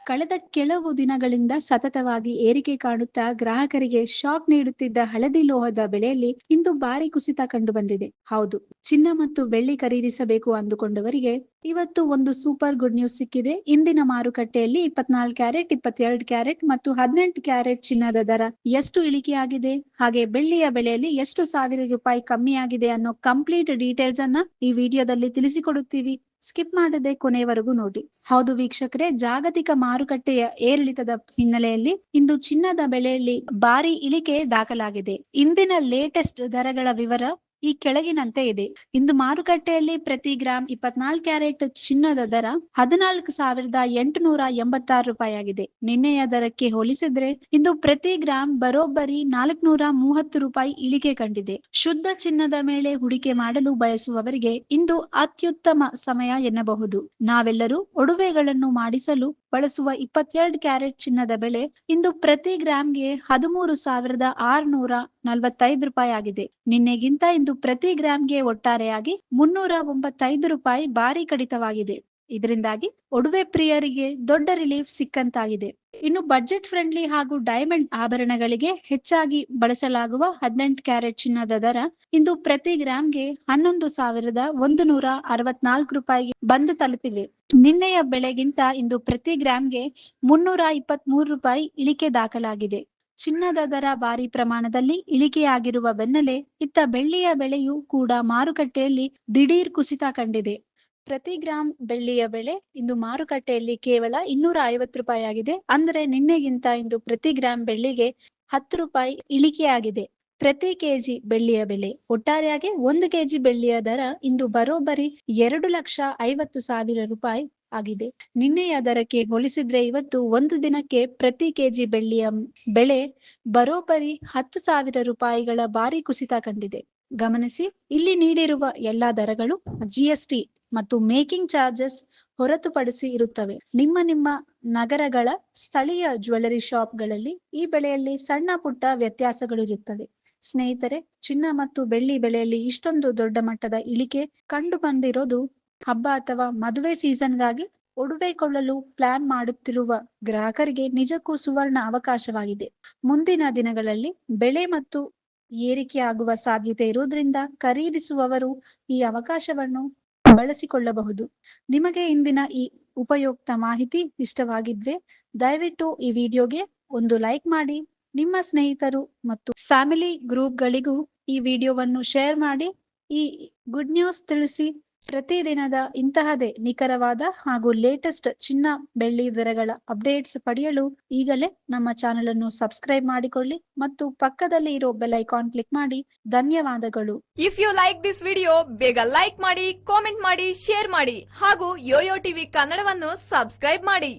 ಕಳೆದ ಕೆಲವು ದಿನಗಳಿಂದ ಸತತವಾಗಿ ಏರಿಕೆ ಕಾಣುತ್ತಾ ಗ್ರಾಹಕರಿಗೆ ಶಾಕ್ ನೀಡುತ್ತಿದ್ದ ಹಳದಿ ಲೋಹದ ಬೆಲೆಯಲ್ಲಿ ಇಂದು ಭಾರಿ ಕುಸಿತ ಕಂಡು ಬಂದಿದೆ. ಹೌದು, ಚಿನ್ನ ಮತ್ತು ಬೆಳ್ಳಿ ಖರೀದಿಸಬೇಕು ಅಂದುಕೊಂಡವರಿಗೆ ಇವತ್ತು ಒಂದು ಸೂಪರ್ ಗುಡ್ ನ್ಯೂಸ್ ಸಿಕ್ಕಿದೆ. ಇಂದಿನ ಮಾರುಕಟ್ಟೆಯಲ್ಲಿ 24 ಕ್ಯಾರೆಟ್, 22 ಕ್ಯಾರೆಟ್ ಮತ್ತು 18 ಕ್ಯಾರೆಟ್ ಚಿನ್ನದ ದರ ಎಷ್ಟು ಇಳಿಕೆಯಾಗಿದೆ, ಹಾಗೆ ಬೆಳ್ಳಿಯ ಬೆಲೆಯಲ್ಲಿ ಎಷ್ಟು ಸಾವಿರ ರೂಪಾಯಿ ಕಮ್ಮಿಯಾಗಿದೆ ಅನ್ನೋ ಕಂಪ್ಲೀಟ್ ಡೀಟೇಲ್ಸ್ ಅನ್ನ ಈ ವಿಡಿಯೋದಲ್ಲಿ ತಿಳಿಸಿಕೊಡುತ್ತೀವಿ. ಸ್ಕಿಪ್ ಮಾಡದೆ ಕೊನೆಯವರೆಗೂ ನೋಡಿ. ಹೌದು ವೀಕ್ಷಕರೇ, ಜಾಗತಿಕ ಮಾರುಕಟ್ಟೆಯ ಏರಿಳಿತದ ಹಿನ್ನೆಲೆಯಲ್ಲಿ ಇಂದು ಚಿನ್ನದ ಬೆಲೆಯಲ್ಲಿ ಭಾರಿ ಇಳಿಕೆ ದಾಖಲಾಗಿದೆ. ಇಂದಿನ ಲೇಟೆಸ್ಟ್ ದರಗಳ ವಿವರ ಈ ಕೆಳಗಿನಂತೆ ಇದೆ. ಇಂದು ಮಾರುಕಟ್ಟೆಯಲ್ಲಿ ಪ್ರತಿ ಗ್ರಾಂ 24 ಕ್ಯಾರೆಟ್ ಚಿನ್ನದ ದರ 14,886 ರೂಪಾಯಿ ಆಗಿದೆ. ನಿನ್ನೆಯ ದರಕ್ಕೆ ಹೋಲಿಸಿದ್ರೆ ಇಂದು ಪ್ರತಿ ಗ್ರಾಂ ಬರೋಬ್ಬರಿ 430 ರೂಪಾಯಿ ಇಳಿಕೆ ಕಂಡಿದೆ. ಶುದ್ಧ ಚಿನ್ನದ ಮೇಲೆ ಹೂಡಿಕೆ ಮಾಡಲು ಬಯಸುವವರಿಗೆ ಇಂದು ಅತ್ಯುತ್ತಮ ಸಮಯ ಎನ್ನಬಹುದು. ನಾವೆಲ್ಲರೂ ಒಡವೆಗಳನ್ನು ಮಾಡಿಸಲು ಬಳಸುವ 22 ಕ್ಯಾರೆಟ್ ಚಿನ್ನದ ಬೆಲೆ ಇಂದು ಪ್ರತಿ ಗ್ರಾಂಗೆ 13,645 ರೂಪಾಯಿ ಆಗಿದೆ. ನಿನ್ನೆಗಿಂತ ಇಂದು ಪ್ರತಿ ಗ್ರಾಂಗೆ ಒಟ್ಟಾರೆಯಾಗಿ 395 ರೂಪಾಯಿ ಭಾರಿ ಕಡಿತವಾಗಿದೆ. ಇದರಿಂದಾಗಿ ಒಡವೆ ಪ್ರಿಯರಿಗೆ ದೊಡ್ಡ ರಿಲೀಫ್ ಸಿಕ್ಕಂತಾಗಿದೆ. ಇನ್ನು ಬಜೆಟ್ ಫ್ರೆಂಡ್ಲಿ ಹಾಗೂ ಡೈಮಂಡ್ ಆಭರಣಗಳಿಗೆ ಹೆಚ್ಚಾಗಿ ಬಳಸಲಾಗುವ 18 ಕ್ಯಾರೆಟ್ ಚಿನ್ನದ ದರ ಇಂದು ಪ್ರತಿ ಗ್ರಾಂಗೆ 11,164 ರೂಪಾಯಿಗೆ ಬಂದು ತಲುಪಿದೆ. ನಿನ್ನೆಯ ಬೆಲೆಗಿಂತ ಇಂದು ಪ್ರತಿ ಗ್ರಾಂಗೆ 323 ರೂಪಾಯಿ ಇಳಿಕೆ ದಾಖಲಾಗಿದೆ. ಚಿನ್ನದ ದರ ಭಾರಿ ಪ್ರಮಾಣದಲ್ಲಿ ಇಳಿಕೆಯಾಗಿರುವ ಬೆನ್ನಲ್ಲೇ ಇತ್ತ ಬೆಳ್ಳಿಯ ಬೆಲೆಯೂ ಕೂಡ ಮಾರುಕಟ್ಟೆಯಲ್ಲಿ ದಿಢೀರ್ ಕುಸಿತ ಕಂಡಿದೆ. ಪ್ರತಿ ಗ್ರಾಂ ಬೆಳ್ಳಿಯ ಬೆಲೆ ಇಂದು ಮಾರುಕಟ್ಟೆಯಲ್ಲಿ ಕೇವಲ 250 ರೂಪಾಯಿ ಆಗಿದೆ. ಅಂದರೆ ನಿನ್ನೆಗಿಂತ ಇಂದು ಪ್ರತಿ ಗ್ರಾಂ ಬೆಳ್ಳಿಗೆ 10 ರೂಪಾಯಿ ಇಳಿಕೆಯಾಗಿದೆ. ಪ್ರತಿ ಕೆಜಿ ಬೆಳ್ಳಿಯ ಬೆಲೆ ಒಟ್ಟಾರೆಯಾಗಿ 1 ಕೆಜಿ ಬೆಳ್ಳಿಯ ದರ ಇಂದು ಬರೋಬ್ಬರಿ 2,50,000 ರೂಪಾಯಿ ಆಗಿದೆ. ನಿನ್ನೆಯ ದರಕ್ಕೆ ಹೋಲಿಸಿದ್ರೆ ಇವತ್ತು ಒಂದು ದಿನಕ್ಕೆ ಪ್ರತಿ ಕೆಜಿ ಬೆಳ್ಳಿಯ ಬೆಲೆ ಬರೋಬ್ಬರಿ 10,000 ರೂಪಾಯಿಗಳ ಭಾರಿ ಕುಸಿತ ಕಂಡಿದೆ. ಗಮನಿಸಿ, ಇಲ್ಲಿ ನೀಡಿರುವ ಎಲ್ಲಾ ದರಗಳು GST ಮತ್ತು ಮೇಕಿಂಗ್ ಚಾರ್ಜಸ್ ಹೊರತುಪಡಿಸಿ ಇರುತ್ತವೆ. ನಿಮ್ಮ ನಗರಗಳ ಸ್ಥಳೀಯ ಜ್ಯುವೆಲರಿ ಶಾಪ್ಗಳಲ್ಲಿ ಈ ಬೆಲೆಯಲ್ಲಿ ಸಣ್ಣ ಪುಟ್ಟ ವ್ಯತ್ಯಾಸಗಳು ಇರುತ್ತವೆ. ಸ್ನೇಹಿತರೆ, ಚಿನ್ನ ಮತ್ತು ಬೆಳ್ಳಿ ಬೆಲೆಯಲ್ಲಿ ಇಷ್ಟೊಂದು ದೊಡ್ಡ ಮಟ್ಟದ ಇಳಿಕೆ ಕಂಡು ಬಂದಿರೋದು ಹಬ್ಬ ಅಥವಾ ಮದುವೆ ಸೀಸನ್ಗಾಗಿ ಒಡವೆ ಕೊಳ್ಳಲು ಪ್ಲಾನ್ ಮಾಡುತ್ತಿರುವ ಗ್ರಾಹಕರಿಗೆ ನಿಜಕ್ಕೂ ಸುವರ್ಣ ಅವಕಾಶವಾಗಿದೆ. ಮುಂದಿನ ದಿನಗಳಲ್ಲಿ ಬೆಲೆ ಮತ್ತು ಏರಿಕೆಯಾಗುವ ಸಾಧ್ಯತೆ ಇರುವುದರಿಂದ ಖರೀದಿಸುವವರು ಈ ಅವಕಾಶವನ್ನು ಬಳಸಿಕೊಳ್ಳಬಹುದು. ನಿಮಗೆ ಇಂದಿನ ಈ ಉಪಯುಕ್ತ ಮಾಹಿತಿ ಇಷ್ಟವಾಗಿದ್ರೆ ದಯವಿಟ್ಟು ಈ ವಿಡಿಯೋಗೆ ಒಂದು ಲೈಕ್ ಮಾಡಿ. ನಿಮ್ಮ ಸ್ನೇಹಿತರು ಮತ್ತು ಫ್ಯಾಮಿಲಿ ಗ್ರೂಪ್ಗಳಿಗೂ ಈ ವಿಡಿಯೋವನ್ನು ಶೇರ್ ಮಾಡಿ. ಈ ಗುಡ್ ನ್ಯೂಸ್ ತಿಳಿಸಿ. ಪ್ರತಿದಿನದ ಇಂತಹದೇ ನಿಖರವಾದ ಹಾಗೂ ಲೇಟೆಸ್ಟ್ ಚಿನ್ನ ಬೆಳ್ಳಿ ದರಗಳ ಅಪ್ಡೇಟ್ಸ್ ಪಡೆಯಲು ಈಗಲೇ ನಮ್ಮ ಚಾನೆಲ್ ಅನ್ನು ಸಬ್ಸ್ಕ್ರೈಬ್ ಮಾಡಿಕೊಳ್ಳಿ ಮತ್ತು ಪಕ್ಕದಲ್ಲಿ ಇರೋ ಬೆಲ್ ಐಕಾನ್ ಕ್ಲಿಕ್ ಮಾಡಿ. ಧನ್ಯವಾದಗಳು. If you like this video, ಬೇಗ ಲೈಕ್ ಮಾಡಿ, ಕಾಮೆಂಟ್ ಮಾಡಿ, ಶೇರ್ ಮಾಡಿ ಹಾಗೂ ಯೋಯೋ ಟಿವಿ ಕನ್ನಡವನ್ನು ಸಬ್ಸ್ಕ್ರೈಬ್ ಮಾಡಿ.